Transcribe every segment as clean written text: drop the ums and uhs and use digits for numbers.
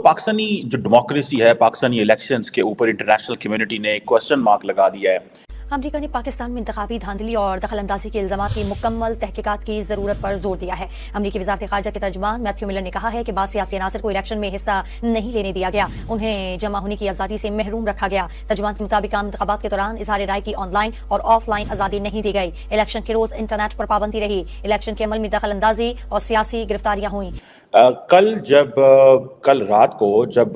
पाकिस्तानी जो डेमोक्रेसी है, पाकिस्तानी इलेक्शंस के ऊपर इंटरनेशनल कम्युनिटी ने एक क्वेश्चन मार्क लगा दिया है। अमरीका ने पाकिस्तान में इंतखाबी धांधली और दखलंदाजी के इल्जामात की मुकम्मल तहकीकात की जरूरत पर जोर दिया है। अमरीकी वजारत खारजा के तर्जुमान मैथ्यू मिलर ने कहा है कि बाद सियासी अनासर को इलेक्शन में हिस्सा नहीं लेने दिया गया, उन्हें जमा होने की आजादी से महरूम रखा गया। तर्जुमान के मुताबिक आम इंतखाबात के दौरान इजहार राय की ऑनलाइन और ऑफलाइन आजादी नहीं दी गई। इलेक्शन के रोज इंटरनेट पर पाबंदी रही। इलेक्शन के अमल में दखलंदाजी और सियासी गिरफ्तारियां हुई। कल रात को जब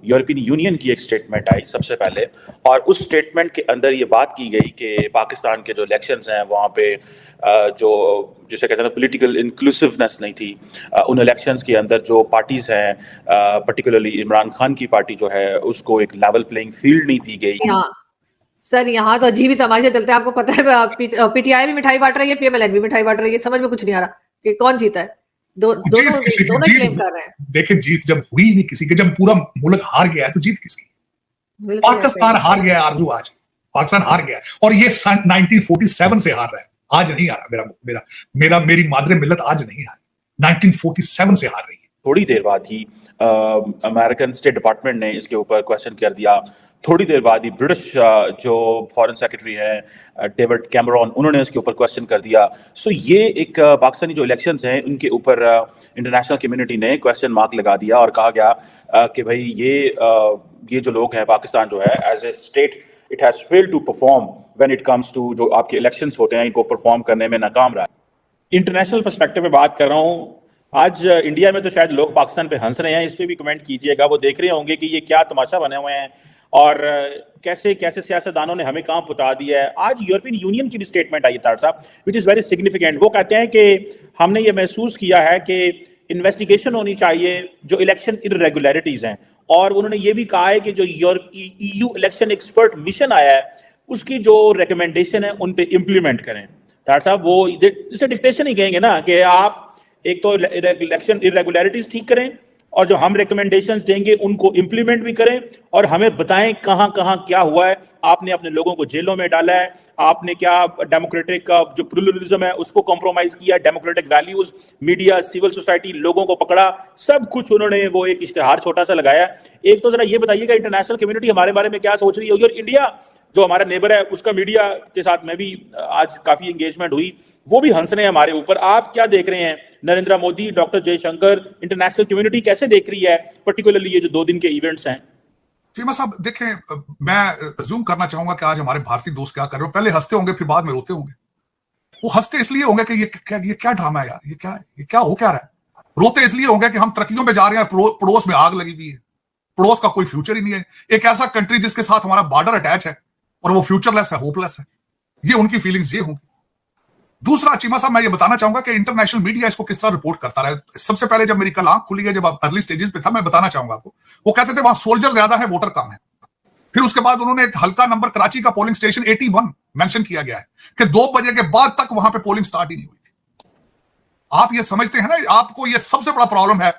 यूरोपियन यूनियन की एक स्टेटमेंट आई सबसे पहले, और उस स्टेटमेंट के अंदर ये बात की गई कि पाकिस्तान के जो इलेक्शंस हैं वहाँ पे जो जिसे कहते हैं पॉलिटिकल इंक्लूसिवनेस नहीं थी। उन इलेक्शंस के अंदर जो पार्टीज हैं, पर्टिकुलरली इमरान खान की पार्टी जो है, उसको एक लेवल प्लेइंग फील्ड नहीं दी गई। सर यहाँ तो अजीब ही तमाशे चलते हैं। आपको पता है पीटीआई भी मिठाई बांट रही है, पीएमएलएन भी मिठाई बांट रही है। समझ में कुछ नहीं आ रहा कि कौन जीता है। दोनों क्लेम कर रहे हैं। देखिए, जीत जब हुई नहीं किसी की, जब पूरा मुल्क हार गया है तो जीत किसकी? पाकिस्तान हार गया है आरजू, आज पाकिस्तान हार गया है, और ये 1947 से हार रहा है, आज नहीं हारा। मेरी मादरे मिल्लत आज नहीं हारी, 1947 से हार रही है। थोड़ी देर बाद ही अमेरिकन स्टेट डिपार्टमेंट ने इसके ऊपर क्वेश्चन कर दिया। थोड़ी देर बाद ही ब्रिटिश जो फॉरेन सेक्रेटरी हैं डेविड कैमरॉन, उन्होंने इसके ऊपर क्वेश्चन कर दिया। सो ये एक पाकिस्तानी जो इलेक्शंस हैं उनके ऊपर इंटरनेशनल कम्युनिटी ने क्वेश्चन मार्क लगा दिया और कहा गया कि भाई ये जो लोग हैं, पाकिस्तान जो है as a state it has failed to perform when it comes to जो आपके इलेक्शंस होते हैं, इनको परफॉर्म करने में नाकाम रहा है। इंटरनेशनल पर्सपेक्टिव में बात कर रहा हूँ। आज इंडिया में तो शायद लोग पाकिस्तान पे हंस रहे हैं, इस पर भी कमेंट कीजिएगा। वो देख रहे होंगे कि ये क्या तमाशा बने हुए हैं और कैसे कैसे सियासतदानों ने हमें कहाँ पुता दिया है। आज यूरोपियन यूनियन की भी स्टेटमेंट आई है तार साहब, विच इज़ वेरी सिग्निफिकेंट। वो कहते हैं कि हमने ये महसूस किया है कि इन्वेस्टिगेशन होनी चाहिए जो इलेक्शन इरेगुलरिटीज़ हैं, और उन्होंने ये भी कहा है कि जो EU इलेक्शन एक्सपर्ट मिशन आया है उसकी जो रिकमेंडेशन है उन पे इम्प्लीमेंट करें। तार साहब वो इसे डिक्टेशन ही कहेंगे ना, कि आप एक तो इलेक्शन इरेगुलरिटीज ठीक करें और जो हम रिकमेंडेशंस देंगे उनको इम्प्लीमेंट भी करें, और हमें बताएं कहां कहां क्या हुआ है। आपने अपने लोगों को जेलों में डाला है, आपने क्या डेमोक्रेटिक का जो प्लुरलिज्म है उसको कॉम्प्रोमाइज किया, democratic values, media, civil society, लोगों को पकड़ा, सब कुछ उन्होंने वो एक इश्तेहार छोटा सा लगाया। एक तो जरा ये बताइएगा इंटरनेशनल कम्युनिटी हमारे बारे में क्या सोच रही होगी, और इंडिया जो हमारा नेबर है उसका मीडिया के साथ में भी आज काफी एंगेजमेंट हुई, वो भी हंस रहे हैं हमारे ऊपर। आप क्या देख रहे हैं? Narendra Modi, doctor Jaishankar, international community कैसे देख रही है पर्टिकुलरली ये जो 2 दिन के इवेंट्स हैं? चीमा साहब देखें, मैं अज्यूम करना चाहूंगा कि आज हमारे भारतीय दोस्त क्या कर रहे हो। पहले हंसते होंगे, फिर बाद में रोते होंगे। वो हंसते इसलिए होंगे कि ये क्या ड्रामा है यार, ये क्या हो क्या रहा है। रोते इसलिए होंगे कि हम तरक्कियों में जा रहे हैं, पड़ोस में आग लगी हुई है, पड़ोस का कोई फ्यूचर ही नहीं है। एक ऐसा कंट्री जिसके साथ हमारा बॉर्डर अटैच है और वो फ्यूचरलेस है, होपलेस है। ये उनकी फीलिंग्स ये होंगी। दूसरा चीमा साहब, मैं ये बताना चाहूंगा कि इंटरनेशनल मीडिया इसको किस तरह रिपोर्ट करता रहा है। सबसे पहले जब मेरी कल आंख खुली है, जब आप अर्ली स्टेजेस पे था, मैं बताना चाहूंगा आपको, वो कहते थे वहां सोल्जर ज्यादा है, वोटर कम है। फिर उसके बाद उन्होंने एक हल्का नंबर कराची का पोलिंग स्टेशन 81 मेंशन किया गया है कि 2 बजे के बाद तक वहां पे पोलिंग स्टार्ट ही नहीं हुई थी। आप ये समझते हैं ना, आपको ये सबसे बड़ा प्रॉब्लम है।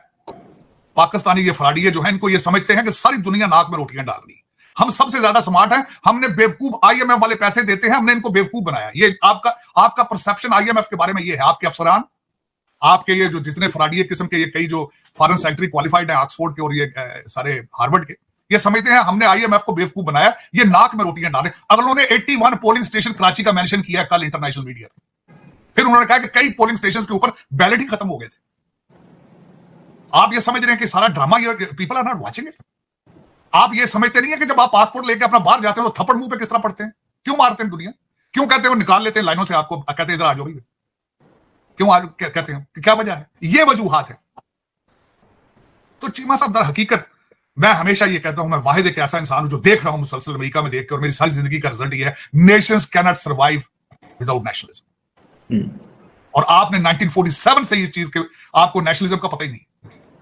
पाकिस्तानी ये फराडिये जो है, इनको ये समझते हैं कि सारी दुनिया नाक में रोटियां डाल रही है, हम सबसे ज्यादा स्मार्ट हैं, हमने बेवकूफ IMF वाले पैसे देते हैं, हमने इनको बेवकूफ बनाया। ये आपका परसेप्शन IMF के बारे में ये है। आपके अफसरान, आपके ये जो जितने फराडिये किस्म के ये कई जो फॉरेन सेक्रेटरी क्वालिफाइड है ऑक्सफोर्ड के और ये सारे हार्वर्ड के, ये समझते हैं हमने IMF को बेवकूफ बनाया, ये नाक में रोटियां डाले। अगलों ने 81 पोलिंग स्टेशन कराची का मेंशन किया कल इंटरनेशनल मीडिया। फिर उन्होंने कहा कि कई पोलिंग स्टेशन के ऊपर बैलेट ही खत्म हो गए थे। आप ये समझ रहे हैं कि सारा ड्रामा, ये people are not watching it. आप ये समझते नहीं है कि जब आप पासपोर्ट लेके अपना बाहर जाते हो तो थप्पड़ मुंह पे किस तरह पड़ते हैं? क्यों मारते हैं दुनिया? क्यों कहते हैं वो निकाल लेते हैं लाइनों से, आपको कहते हैं इधर आ जाओ भाई, क्यों आज कहते हैं? क्या वजह है? ये वजूहात है। तो चीमा साहब दर हकीकत मैं हमेशा ये कहता हूं, मैं वाहिद एक ऐसा इंसान हूं जो देख रहा हूं मुसलसल अमेरिका में देख के, और मेरी सारी जिंदगी का रिजल्ट ये है, Nations can not survive without nationalism. और आपने 1947 से इस चीज के आपको नेशनलिज्म का पता ही नहीं।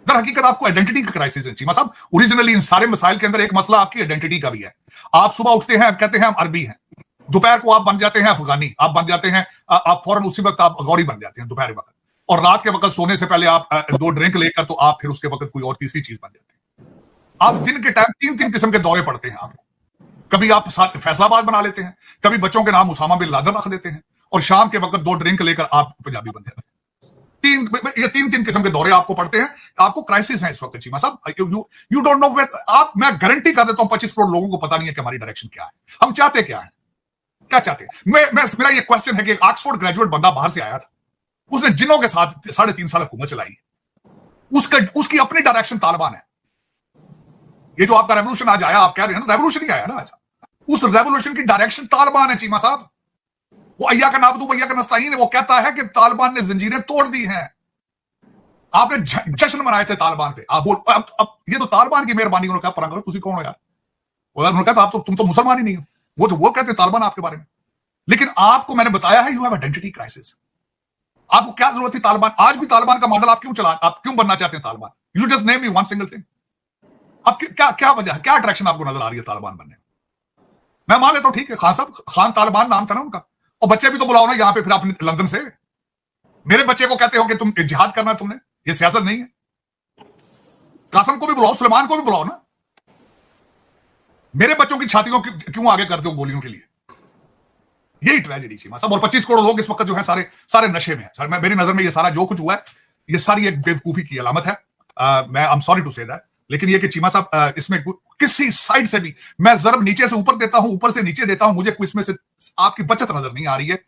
दर हकीकत आपको आइडेंटिटी का क्राइसिस है चीमा साहब। ओरिजिनली इन सारे मसाइल के अंदर एक मसला आपकी आइडेंटिटी का भी है। आप सुबह उठते हैं, कहते हैं हम अरबी हैं, दोपहर को आप बन जाते हैं अफगानी, आप बन जाते हैं, आप फौरन उसी वक्त आप गौरी बन जाते हैं दोपहर वक्त, और रात के वक्त सोने से पहले आप 2 ड्रिंक लेकर तो आप फिर उसके वक्त कोई और तीसरी चीज बन जाते हैं। आप दिन के टाइम 3 किस्म के दौरे पड़ते हैं आपको। कभी आप फैसलाबाद बना लेते हैं, कभी बच्चों के नाम उसामा बिन लादेन रख देते हैं, और शाम के वक्त 2 ड्रिंक लेकर आप पंजाबी बन जाते हैं। ये तीन किस्म के दौरे आपको पड़ते हैं, आपको क्राइसिस है इस वक्त चीमा साहब। यू डोंट नो वेयर आप, मैं गारंटी कर देता हूं 25 करोड़ लोगों को पता नहीं है कि हमारी डायरेक्शन क्या है, हम चाहते क्या है, क्या चाहते हैं। मेरा ये क्वेश्चन है कि एक ऑक्सफोर्ड ग्रेजुएट बंदा बाहर से आया था, उसने जिन्हों के साथ 3.5 साल हुकूमत चलाई, उसकी अपनी डायरेक्शन तालिबान है। ये जो आपका रेवोल्यूशन आज आया, आप कह रहे हैं ना रेवोल्यूशन ही आया ना आज, उस रेवोल्यूशन की डायरेक्शन तालिबान है चीमा साहब। वो अय्या का नाबदू अय्या का नस्ताइन, वो कहता है कि तालिबान ने जंजीरें तोड़ दी हैं। आपने जश्न मनाए थे तालिबान पे, आप बोल अब ये तो तालिबान की मेहरबानी। उन्होंने कहा परंग करो, तुसी कौन हो यार? उन्होंने कहा आप तो तुम तो मुसलमान ही नहीं हो। वो कहते हैं तालिबान आपके बारे में। लेकिन आपको मैंने बताया है, यू हैव आइडेंटिटी क्राइसिस। आपको क्या जरूरत थी तालिबान? आज भी तालिबान का मॉडल आप क्यों बनना चाहते हैं Taliban? You just name me one single thing. अब क्या वजह है, क्या अट्रैक्शन आपको नजर आ रही है तालिबान बनने? मैं मान लेता हूं ठीक है, खान साहब, खान तालिबान नाम था ना उनका, और बच्चे भी तो बुलाओ ना यहां पे, फिर अपने लंदन से मेरे बच्चे को कहते हो कि तुम जिहाद करना है, तुमने, ये सियासत नहीं है। कासम को भी बुलाओ, सुलेमान को भी बुलाओ ना। मेरे बच्चों की छातियों क्यों आगे करते हो गोलियों के लिए? यही ट्रेजेडी चीमा साहब। और 25 करोड़ लोग इस वक्त जो है सारे नशे में है। मेरी नजर में ये सारा जो कुछ हुआ है, ये सारी एक बेवकूफी की अलामत है। मैं I am sorry to say that, लेकिन ये कि चीमा साहब इसमें किसी साइड से भी मैं जरब नीचे से ऊपर देता हूं, ऊपर से नीचे देता हूं, मुझे इसमें से आपकी बचत नजर नहीं आ रही है।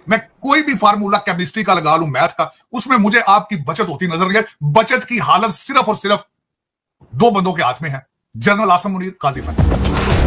मैं कोई भी फार्मूला केमिस्ट्री का लगा लूं, मैथ का, उसमें मुझे आपकी बचत होती नजर नहीं है। बचत की हालत सिर्फ और सिर्फ 2 बंदों के हाथ में है, जनरल आसम मुनीर, काजी फैसल।